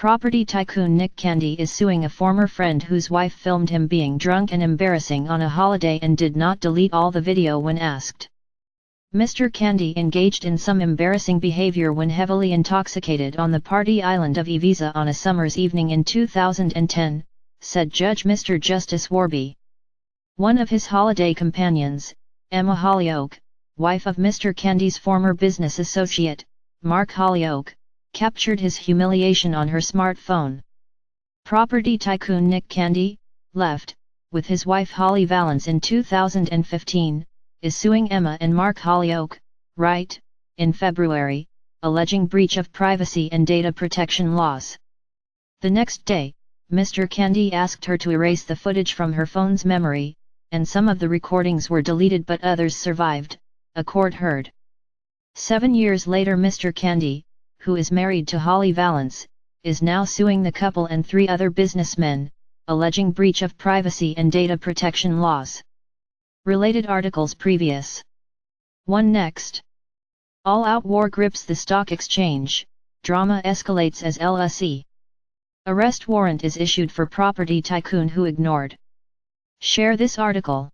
Property tycoon Nick Candy is suing a former friend whose wife filmed him being drunk and embarrassing on a holiday and did not delete all the video when asked. Mr. Candy engaged in some embarrassing behavior when heavily intoxicated on the party island of Ibiza on a summer's evening in 2010, said Judge Mr. Justice Warby. One of his holiday companions, Emma Hollyoake, wife of Mr. Candy's former business associate, Mark Hollyoake, captured his humiliation on her smartphone. Property tycoon Nick Candy, left, with his wife Holly Valance in 2015, is suing Emma and Mark Hollyoake, right, in February, alleging breach of privacy and data protection laws. The next day, Mr. Candy asked her to erase the footage from her phone's memory, and some of the recordings were deleted but others survived, a court heard. 7 years later Mr. Candy, who is married to Holly Valance, is now suing the couple and 3 other businessmen, alleging breach of privacy and data protection laws. Related articles previous. 1 Next. All-out war grips the stock exchange, drama escalates as LSE. Arrest warrant is issued for property tycoon who ignored. Share this article.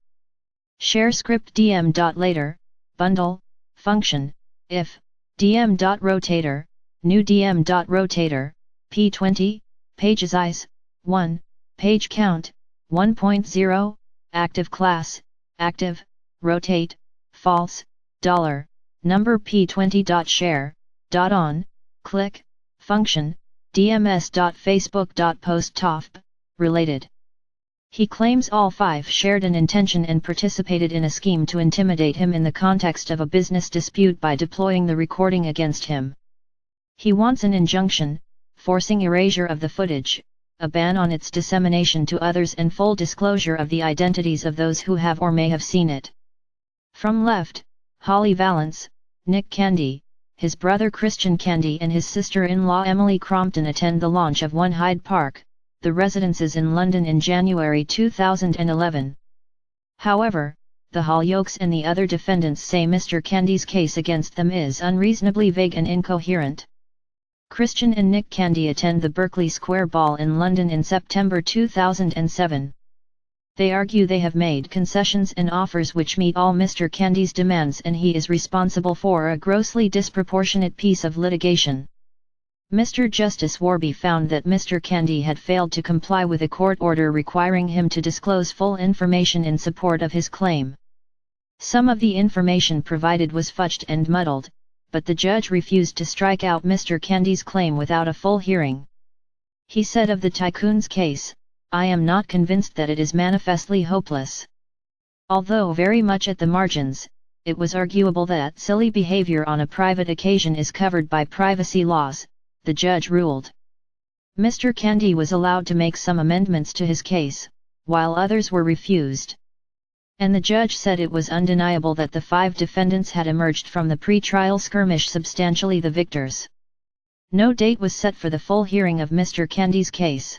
Share script dm.later, bundle, function, if, dm.rotator, new dm.rotator, p20, page size, 1, page count, 1.0, active class, active, rotate, false, $, number p20.share, .on, click, function, dms.facebook.post tofp, related. He claims all 5 shared an intention and participated in a scheme to intimidate him in the context of a business dispute by deploying the recording against him. He wants an injunction, forcing erasure of the footage, a ban on its dissemination to others and full disclosure of the identities of those who have or may have seen it. From left, Holly Valance, Nick Candy, his brother Christian Candy and his sister-in-law Emily Crompton attend the launch of One Hyde Park, the residences in London in January 2011. However, the Hollyokes and the other defendants say Mr. Candy's case against them is unreasonably vague and incoherent. Christian and Nick Candy attend the Berkeley Square Ball in London in September 2007. They argue they have made concessions and offers which meet all Mr. Candy's demands and he is responsible for a grossly disproportionate piece of litigation. Mr. Justice Warby found that Mr. Candy had failed to comply with a court order requiring him to disclose full information in support of his claim. Some of the information provided was fudged and muddled, but the judge refused to strike out Mr. Candy's claim without a full hearing. He said of the tycoon's case, "I am not convinced that it is manifestly hopeless. Although very much at the margins, it was arguable that silly behavior on a private occasion is covered by privacy laws," the judge ruled. Mr. Candy was allowed to make some amendments to his case, while others were refused. And the judge said it was undeniable that the 5 defendants had emerged from the pre-trial skirmish substantially the victors. No date was set for the full hearing of Mr. Candy's case.